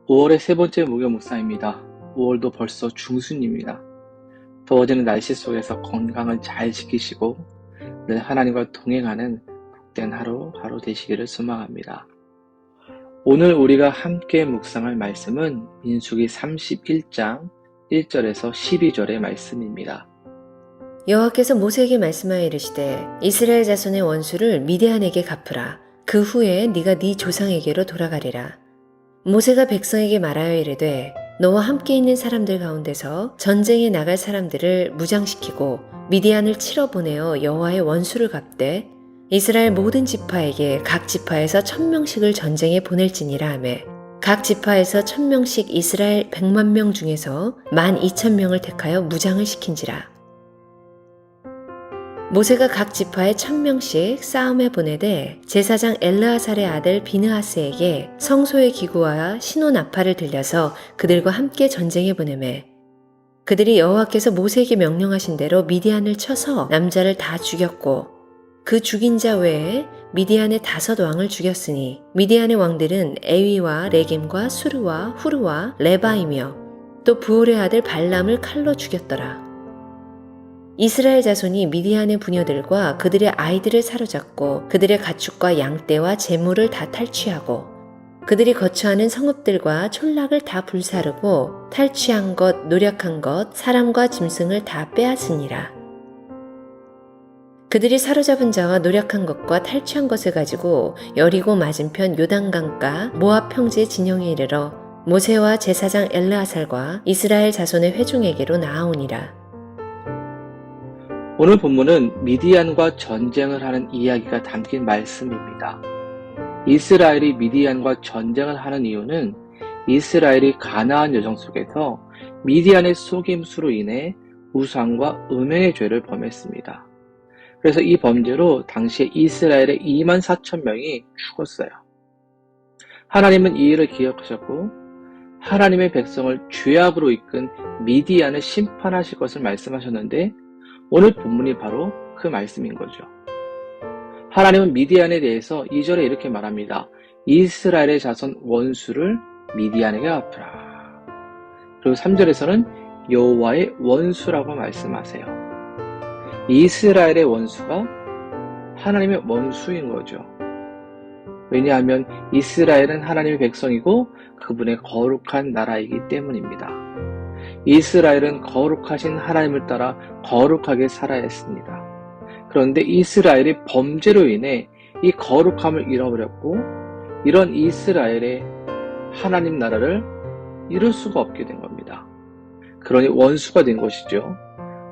5월의 세 번째 목요 묵상입니다. 5월도 벌써 중순입니다. 더워지는 날씨 속에서 건강을 잘 지키시고 늘 하나님과 동행하는 복된 하루 되시기를 소망합니다. 오늘 우리가 함께 묵상할 말씀은 민수기 31장 1절에서 12절의 말씀입니다. 여호와께서 모세에게 말씀하여 이르시되 이스라엘 자손의 원수를 미디안에게 갚으라. 그 후에 네가 네 조상에게로 돌아가리라. 모세가 백성에게 말하여 이르되 너와 함께 있는 사람들 가운데서 전쟁에 나갈 사람들을 무장시키고 미디안을 치러 보내어 여호와의 원수를 갚되 이스라엘 모든 지파에게 각 지파에서 1000명씩을 전쟁에 보낼지니라 하매 각 지파에서 1000명씩 이스라엘 100만 중에서 12,000명을 택하여 무장을 시킨지라. 모세가 각 지파에 1000명씩 싸움에 보내되 제사장 엘르아살의 아들 비느하스에게 성소의 기구와 신호 나팔을 들려서 그들과 함께 전쟁에 보내매 그들이 여호와께서 모세에게 명령하신 대로 미디안을 쳐서 남자를 다 죽였고 그 죽인 자 외에 미디안의 5 왕을 죽였으니 미디안의 왕들은 에위와 레겜과 수르와 후르와 레바이며 또 부올의 아들 발람을 칼로 죽였더라. 이스라엘 자손이 미디안의 부녀들과 그들의 아이들을 사로잡고 그들의 가축과 양떼와 재물을 다 탈취하고 그들이 거처하는 성읍들과 촌락을 다 불사르고 탈취한 것, 노력한 것, 사람과 짐승을 다 빼앗으니라. 그들이 사로잡은 자와 노력한 것과 탈취한 것을 가지고 여리고 맞은편 요단강가 모압 평지의 진영에 이르러 모세와 제사장 엘르아살과 이스라엘 자손의 회중에게로 나아오니라. 오늘 본문은 미디안과 전쟁을 하는 이야기가 담긴 말씀입니다. 이스라엘이 미디안과 전쟁을 하는 이유는 이스라엘이 가나안 여정 속에서 미디안의 속임수로 인해 우상과 음행의 죄를 범했습니다. 그래서 이 범죄로 당시에 이스라엘의 24,000명이 죽었어요. 하나님은 이 일을 기억하셨고 하나님의 백성을 죄악으로 이끈 미디안을 심판하실 것을 말씀하셨는데 오늘 본문이 바로 그 말씀인 거죠. 하나님은 미디안에 대해서 2절에 이렇게 말합니다. 이스라엘의 자손 원수를 미디안에게 갚으라. 그리고 3절에서는 여호와의 원수라고 말씀하세요. 이스라엘의 원수가 하나님의 원수인 거죠. 왜냐하면 이스라엘은 하나님의 백성이고 그분의 거룩한 나라이기 때문입니다. 이스라엘은 거룩하신 하나님을 따라 거룩하게 살아야 했습니다. 그런데 이스라엘이 범죄로 인해 이 거룩함을 잃어버렸고 이런 이스라엘의 하나님 나라를 이룰 수가 없게 된 겁니다. 그러니 원수가 된 것이죠.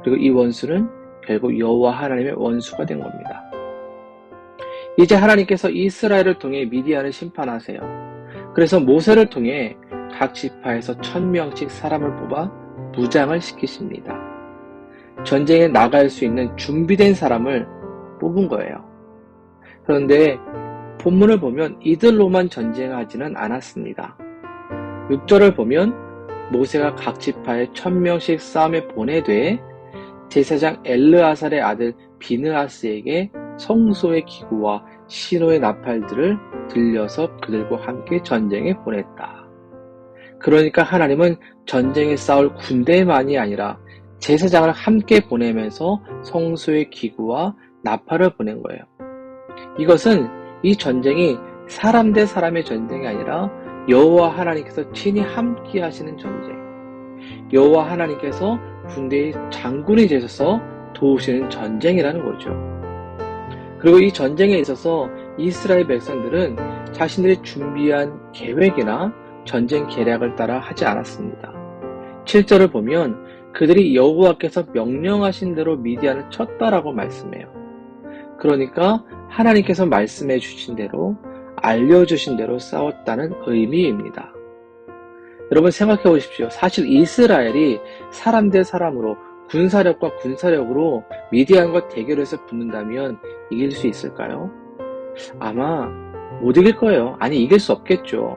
그리고 이 원수는 결국 여호와 하나님의 원수가 된 겁니다. 이제 하나님께서 이스라엘을 통해 미디안을 심판하세요. 그래서 모세를 통해 각 지파에서 1000명씩 사람을 뽑아 무장을 시키십니다. 전쟁에 나갈 수 있는 준비된 사람을 뽑은 거예요. 그런데 본문을 보면 이들로만 전쟁하지는 않았습니다. 6절을 보면 모세가 각 지파에 1000명씩 싸움에 보내되 제사장 엘르아살의 아들 비느하스에게 성소의 기구와 신호의 나팔들을 들려서 그들과 함께 전쟁에 보냈다. 그러니까 하나님은 전쟁에 싸울 군대만이 아니라 제사장을 함께 보내면서 성소의 기구와 나팔을 보낸 거예요. 이것은 이 전쟁이 사람 대 사람의 전쟁이 아니라 여호와 하나님께서 친히 함께 하시는 전쟁. 여호와 하나님께서 군대의 장군이 되셔서 도우시는 전쟁이라는 거죠. 그리고 이 전쟁에 있어서 이스라엘 백성들은 자신들이 준비한 계획이나 전쟁 계략을 따라 하지 않았습니다. 7절을 보면 그들이 여호와께서 명령하신 대로 미디안을 쳤다라고 말씀해요. 그러니까 하나님께서 말씀해 주신 대로 알려주신 대로 싸웠다는 의미입니다. 여러분 생각해 보십시오. 사실 이스라엘이 사람 대 사람으로 군사력과 군사력으로 미디안과 대결해서 붙는다면 이길 수 있을까요? 아마 못 이길 거예요. 아니 이길 수 없겠죠.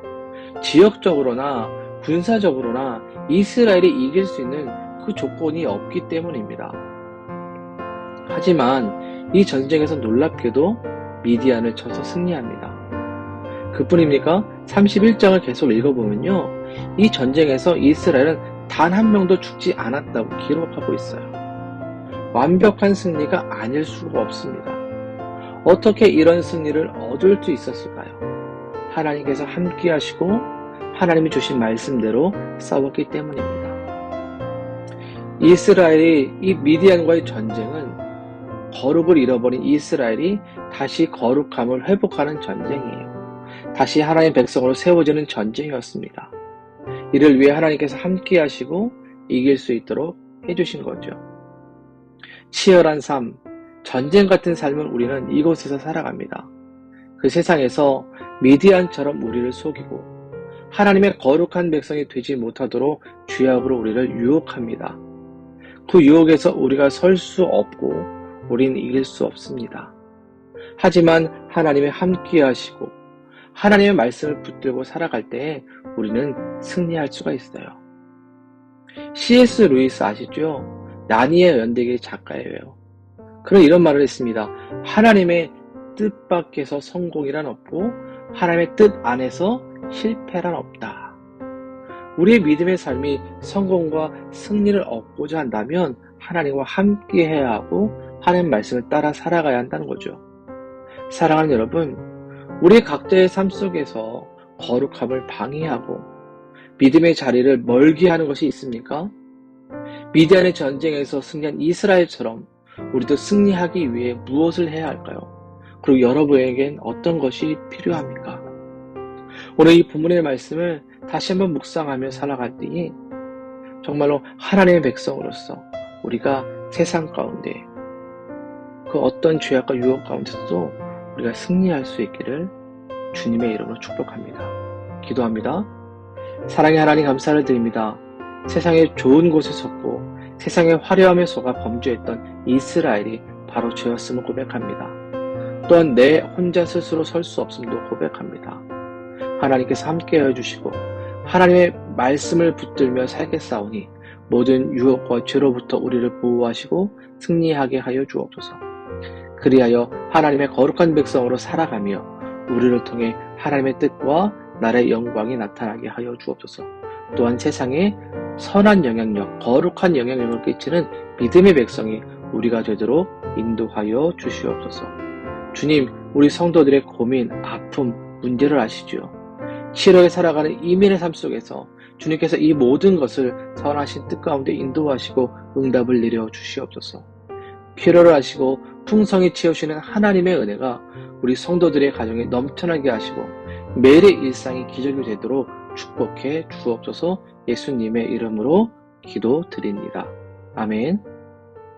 지역적으로나 군사적으로나 이스라엘이 이길 수 있는 그 조건이 없기 때문입니다. 하지만 이 전쟁에서 놀랍게도 미디안을 쳐서 승리합니다. 그뿐입니까? 31장을 계속 읽어보면요. 이 전쟁에서 이스라엘은 단 한 명도 죽지 않았다고 기록하고 있어요. 완벽한 승리가 아닐 수가 없습니다. 어떻게 이런 승리를 얻을 수 있었을까요? 하나님께서 함께 하시고 하나님이 주신 말씀대로 싸웠기 때문입니다. 이스라엘이 이 미디안과의 전쟁은 거룩을 잃어버린 이스라엘이 다시 거룩함을 회복하는 전쟁이에요. 다시 하나님의 백성으로 세워지는 전쟁이었습니다. 이를 위해 하나님께서 함께 하시고 이길 수 있도록 해주신 거죠. 치열한 삶, 전쟁 같은 삶을 우리는 이곳에서 살아갑니다. 그 세상에서 미디안처럼 우리를 속이고 하나님의 거룩한 백성이 되지 못하도록 죄악으로 우리를 유혹합니다. 그 유혹에서 우리가 설 수 없고 우리는 이길 수 없습니다. 하지만 하나님의 함께 하시고 하나님의 말씀을 붙들고 살아갈 때에 우리는 승리할 수가 있어요. C.S. 루이스 아시죠? 나니의 연대기 작가예요. 그는 이런 말을 했습니다. 하나님의 뜻 밖에서 성공이란 없고 하나님의 뜻 안에서 실패란 없다. 우리의 믿음의 삶이 성공과 승리를 얻고자 한다면 하나님과 함께 해야 하고 하나님의 말씀을 따라 살아가야 한다는 거죠. 사랑하는 여러분, 우리 각자의 삶 속에서 거룩함을 방해하고 믿음의 자리를 멀게 하는 것이 있습니까? 미디안의 전쟁에서 승리한 이스라엘처럼 우리도 승리하기 위해 무엇을 해야 할까요? 그리고 여러분에겐 어떤 것이 필요합니까? 오늘 이 본문의 말씀을 다시 한번 묵상하며 살아갈 때에 정말로 하나님의 백성으로서 우리가 세상 가운데 그 어떤 죄악과 유혹 가운데서도 우리가 승리할 수 있기를 주님의 이름으로 축복합니다. 기도합니다. 사랑의 하나님 감사를 드립니다. 세상의 좋은 곳에 섰고 세상의 화려함에 속아 범죄했던 이스라엘이 바로 죄였음을 고백합니다. 또한 내 혼자 스스로 설 수 없음도 고백합니다. 하나님께서 함께하여 주시고 하나님의 말씀을 붙들며 살겠사오니 모든 유혹과 죄로부터 우리를 보호하시고 승리하게 하여 주옵소서. 그리하여 하나님의 거룩한 백성으로 살아가며 우리를 통해 하나님의 뜻과 나라의 영광이 나타나게 하여 주옵소서. 또한 세상에 선한 영향력, 거룩한 영향력을 끼치는 믿음의 백성이 우리가 되도록 인도하여 주시옵소서. 주님, 우리 성도들의 고민, 아픔, 문제를 아시죠? 치열하게 살아가는 이민의 삶 속에서 주님께서 이 모든 것을 선하신 뜻 가운데 인도하시고 응답을 내려 주시옵소서. 필요를 하시고 풍성히 채우시는 하나님의 은혜가 우리 성도들의 가정에 넘쳐나게 하시고 매일의 일상이 기적이 되도록 축복해 주옵소서. 예수님의 이름으로 기도드립니다. 아멘.